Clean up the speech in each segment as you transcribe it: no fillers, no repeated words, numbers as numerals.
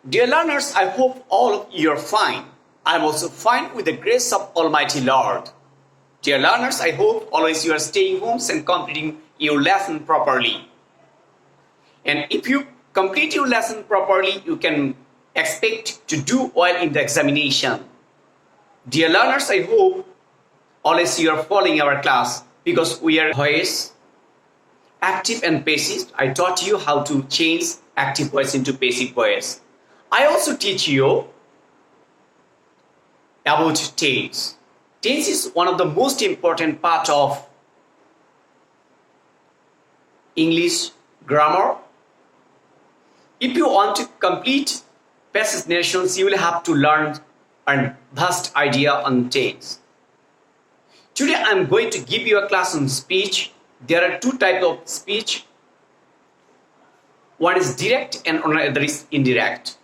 Dear learners, I hope all of you are fine. I am also fine with the grace of Almighty Lord. Dear learners, I hope always you are staying home and completing your lesson properly. And if you complete your lesson properly, you can expect to do well in the examination. Dear learners, I hope always you are following our class because we are voice, active and passive. I taught you how to change active voice into passive voice. I also teach you about tense. Tense is one of the most important part of English grammar. If you want to complete passive nations, you will have to learn a vast idea on tense. Today I am going to give you a class on speech. There are two types of speech. One is direct and another is indirect.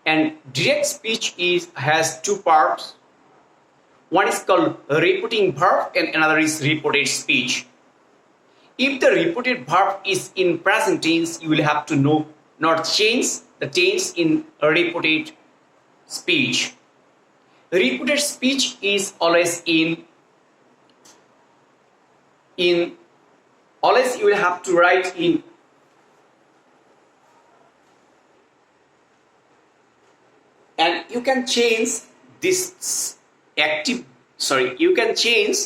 And direct speech has two parts. One is called repeating verb and another is reported speech. If the repeated verb is in present tense, you will have to know not change the tense in repeated speech. Repeated speech is always always you will have to write in and you can change this you can change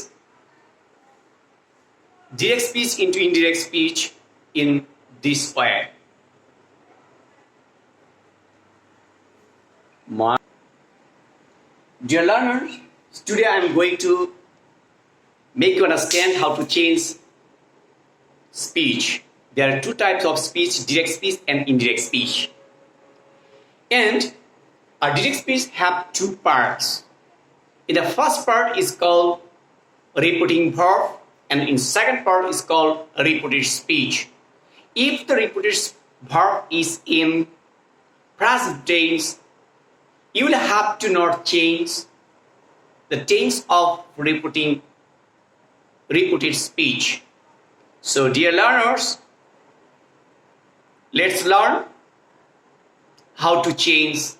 direct speech into indirect speech in this way. Dear learners, today I am going to make you understand how to change speech. There are two types of speech, direct speech and indirect speech. And a direct speech have two parts. In the first part is called repeating verb and in second part is called repeated speech. If the repeated verb is in present tense, you will have to not change the tense of repeated speech. So dear learners, let's learn how to change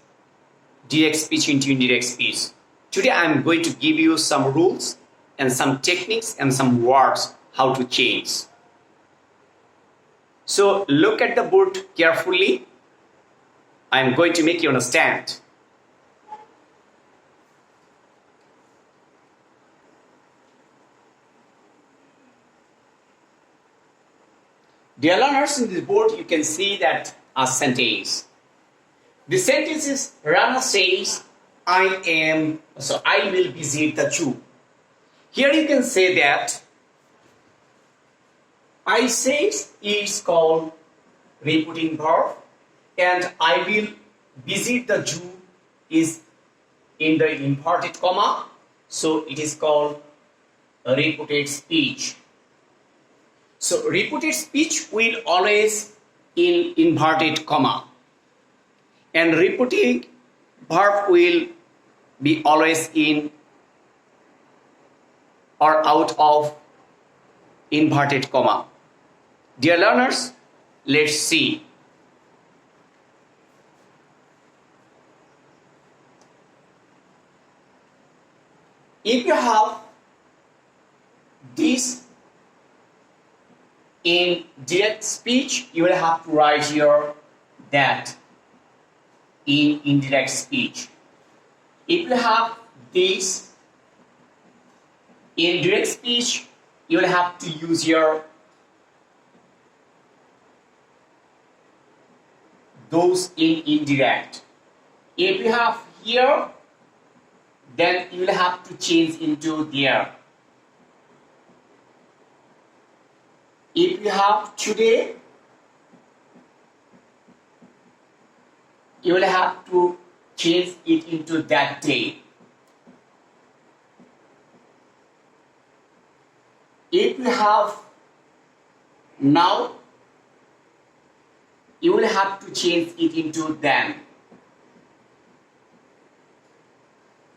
direct speech into indirect speech. Today I am going to give you some rules and some techniques and some words how to change. So look at the board carefully. I am going to make you understand. Dear learners, in this board you can see that a sentence. The sentence is Rana says, I will visit the zoo. Here you can say that I says is called repeating verb and I will visit the zoo is in the inverted comma, so it is called a repeated speech. So repeated speech will always in inverted comma and repeating verb will be always in or out of inverted comma. Dear learners, let's see. If you have this in direct speech, you will have to write here that in indirect speech. If you have this in direct speech, you will have to use your those in indirect. If you have here, then you will have to change into there. If you have today, you will have to change it into that day. If you have now, you will have to change it into then.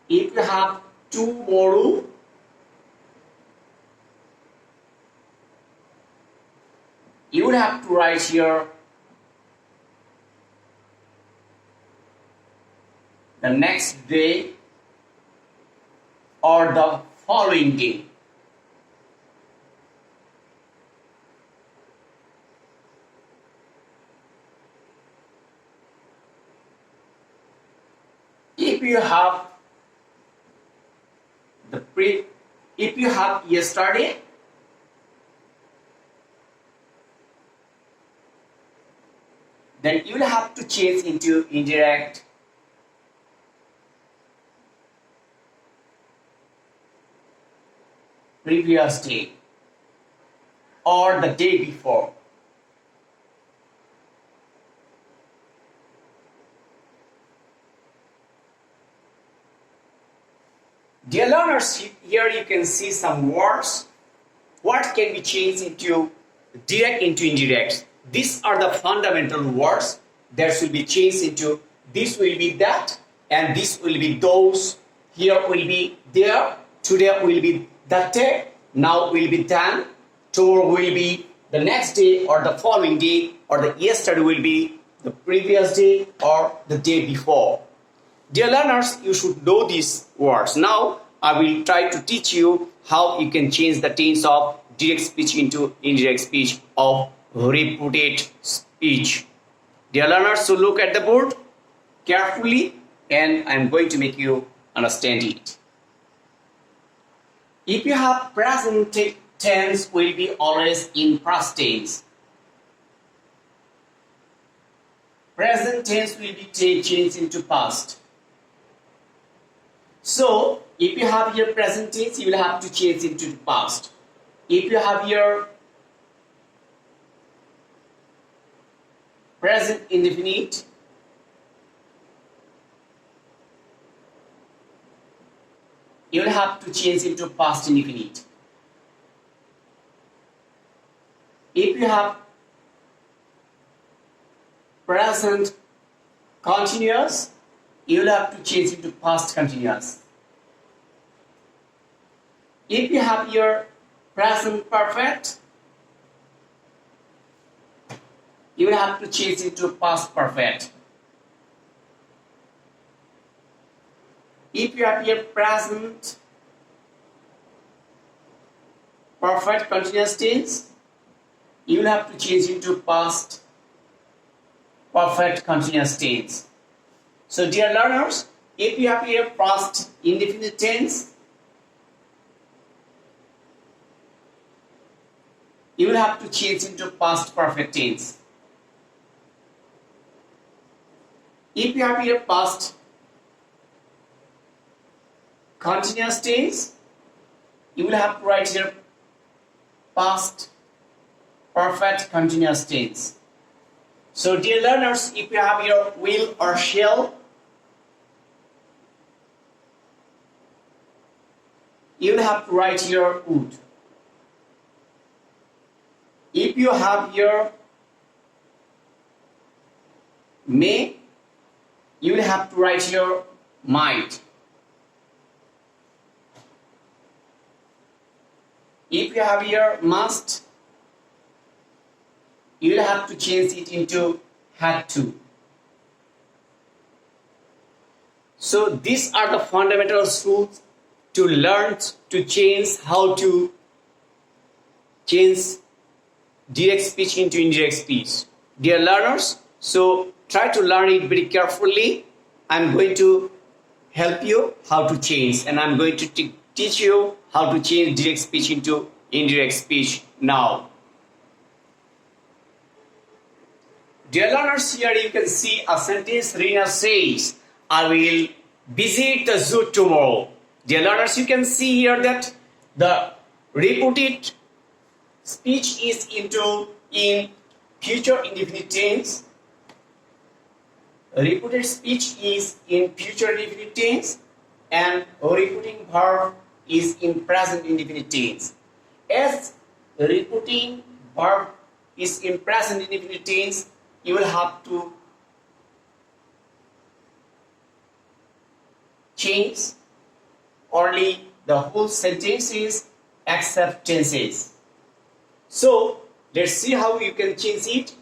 If you have tomorrow, you would have to write here the next day, or the following day. If you have if you have yesterday, then you will have to change into indirect previous day or the day before. Dear learners, here you can see some words. What can be changed into direct into indirect? These are the fundamental words that will be changed into this will be that, and this will be those. Here will be there. Today will be that day. Now will be then. Tomorrow will be the next day or the following day, or the yesterday will be the previous day or the day before. Dear learners, you should know these words. Now, I will try to teach you how you can change the tense of direct speech into indirect speech of repeated speech. Dear learners, so look at the board carefully and I am going to make you understand it. If you have present tense, will be always in past tense. Present tense will be changed into past. So, if you have here present tense, you will have to change into the past. If you have here present indefinite, you will have to change into past indefinite. If you have present continuous, you will have to change into past continuous. If you have your present perfect, you will have to change into past perfect. If you have your present perfect continuous tense, you will have to change into past perfect continuous tense. So dear learners, if you have here past indefinite tense, you will have to change into past perfect tense. If you have here past continuous tense, you will have to write here past perfect continuous tense. So dear learners, if you have your will or shall, you will have to write here would. If you have your may, you will have to write your might. If you have your must, you will have to change it into had to. So these are the fundamental rules to learn to change how to change direct speech into indirect speech. Dear learners, so try to learn it very carefully. I'm going to help you how to change, and I'm going to teach you how to change direct speech into indirect speech now. Dear learners, here you can see a sentence. Rina says, I will visit the zoo tomorrow. Dear learners, you can see here that the repeated speech is in future indefinite tense. Repeated speech is in future indefinite tense, and repeating verb is in present indefinite tense. As repeating verb is in present indefinite tense, you will have to change only the whole sentences except tenses. So let's see how you can change it.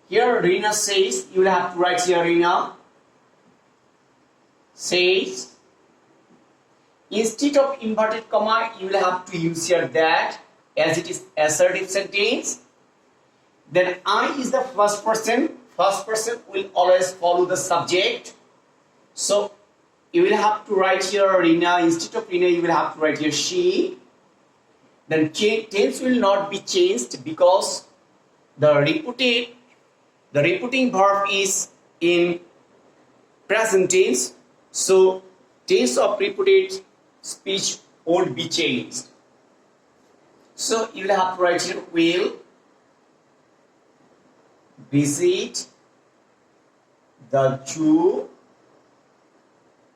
Here Rina says, you will have to write here Rina says. Instead of inverted comma, you will have to use here that, as it is assertive sentence. Then I is the first person. First person will always follow the subject. So you will have to write here Rina. Instead of Rina, you will have to write here she. Then tense will not be changed because the repeating verb is in present tense. So tense of repeated speech won't be changed. So you will have to write here will visit the zoo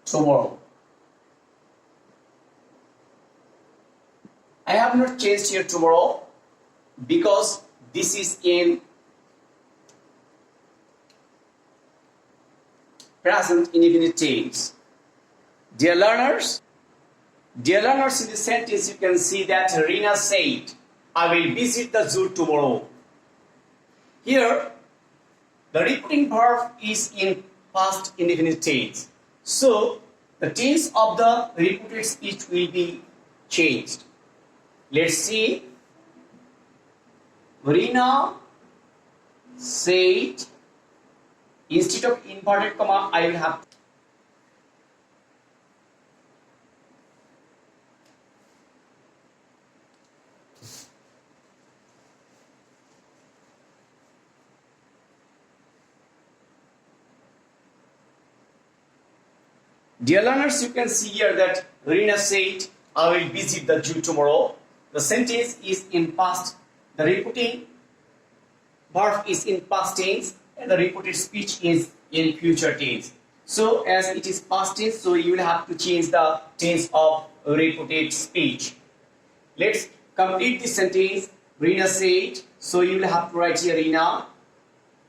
tomorrow. I have not changed here tomorrow because this is in present indefinite tense. Dear learners, in this sentence you can see that Rina said, I will visit the zoo tomorrow. Here, the repeating verb is in past indefinite tense. So, the tense of the repeated speech will be changed. Let's see. Rina said, instead of inverted comma, I will have Dear learners, you can see here that Rina said, I will visit the zoo tomorrow. The sentence is in past. The repeating verb is in past tense and the repeated speech is in future tense. So as it is past tense, so you will have to change the tense of repeated speech. Let's complete this sentence. Rina said, so you will have to write here Rina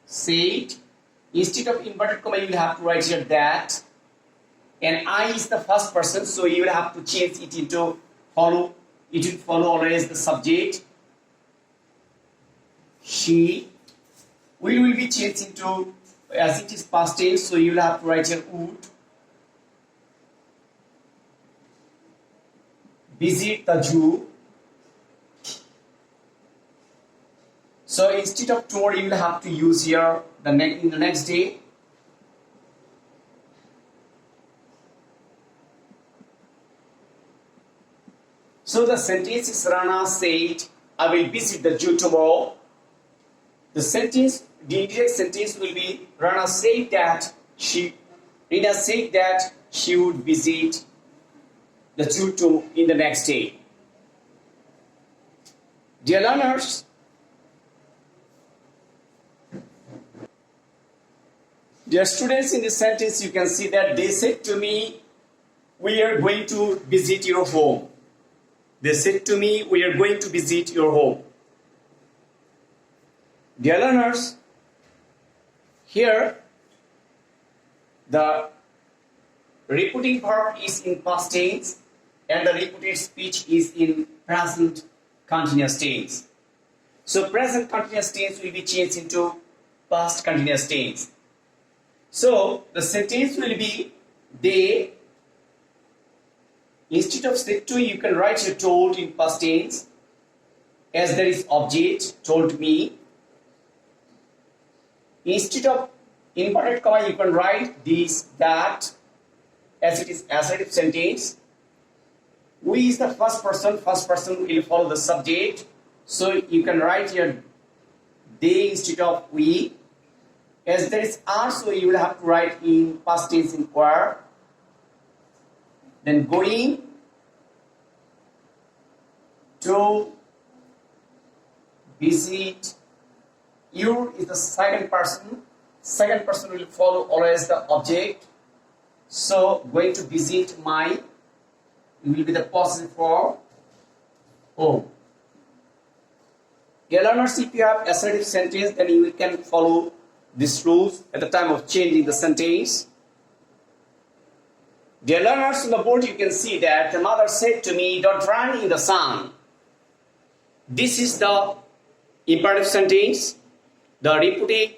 said. Instead of inverted comma, you will have to write here that. And I is the first person, so you will have to change it into follow. It will follow always the subject. She. We will be changed into, as it is past tense, so you will have to write here would visit the zoo. So instead of tomorrow, you will have to use here in the next day. So the sentence is Rana said, I will visit the zoo tomorrow. The indirect sentence will be Rina said that she would visit the zoo in the next day. Dear learners, dear students, in this sentence you can see that they said to me, we are going to visit your home. They said to me, we are going to visit your home. Dear learners, here the repeating verb is in past tense and the repeated speech is in present continuous tense. So present continuous tense will be changed into past continuous tense. So the sentence will be they. Instead of said to, you can write your told in past tense, as there is object, told me. Instead of inverted comma, you can write this, that, as it is assertive sentence. We is the first person will follow the subject. So you can write here they instead of we. As there is are, so you will have to write in past tense in were. Then going to visit. You is the second person. Second person will follow always the object. So going to visit my will be the possessive form. Oh. Dear learners, if you have assertive sentence, then you can follow these rules at the time of changing the sentence. Dear learners, on the board you can see that the mother said to me, don't run in the sun. This is the imperative sentence. The repeated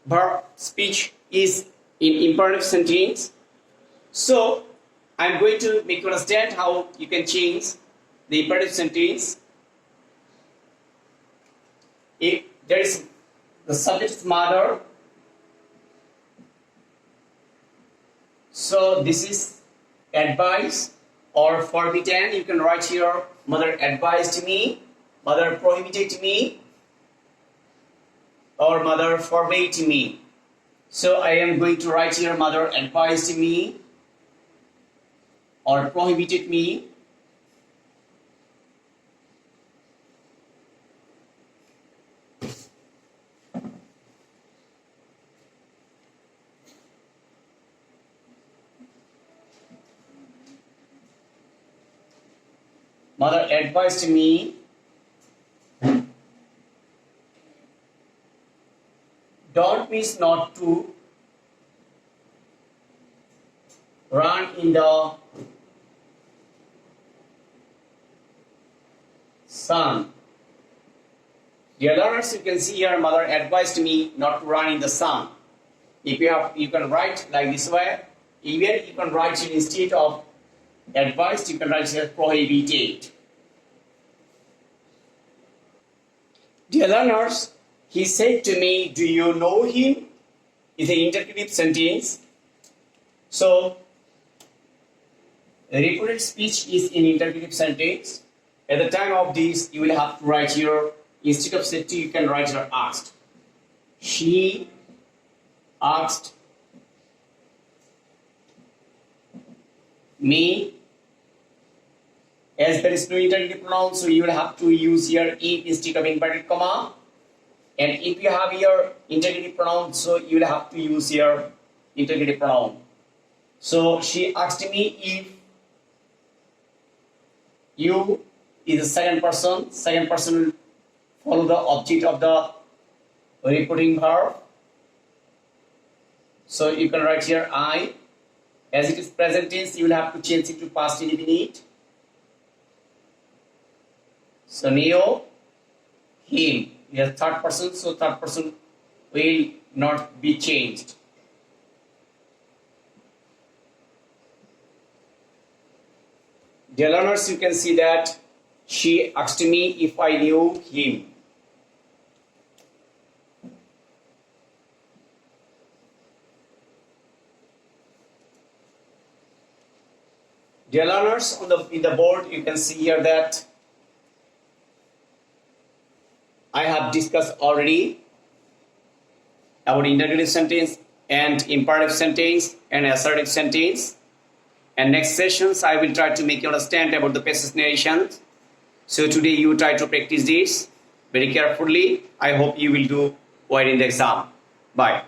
verb speech is in imperative sentence. So I'm going to make you understand how you can change the imperative sentence. If there is the subject is mother, so this is advice or forbidden. You can write here, mother advised me, mother prohibited me, or mother forbade me. So I am going to write here, mother advised me or prohibited me. Mother advised me don't miss not to run in the sun. Dear learners, you can see here, mother advised me not to run in the sun. If you have, you can write like this way. Even you can write it instead of advised, you can write here prohibited. Dear learners, he said to me, do you know him? Is an interrogative sentence. So, the reported speech is in interrogative sentence. At the time of this, you will have to write here, instead of said to, you can write here asked. She asked me. As there is no interrogative pronoun, so you will have to use here if instead of inverted comma. And if you have here interrogative pronoun, so you will have to use here interrogative pronoun. So she asked me if you is the second person. Second person will follow the object of the reporting verb. So you can write here I. As it is present tense, you will have to change it to past indefinite. So Neo, him. We have third person, so third person will not be changed. Dear learners, you can see that she asked me if I knew him. Dear learners, in the board you can see here that I have discussed already about interrogative sentence and imperative sentence and assertive sentence. And next sessions I will try to make you understand about the passage narration. So today you try to practice this very carefully. I hope you will do well in the exam. Bye.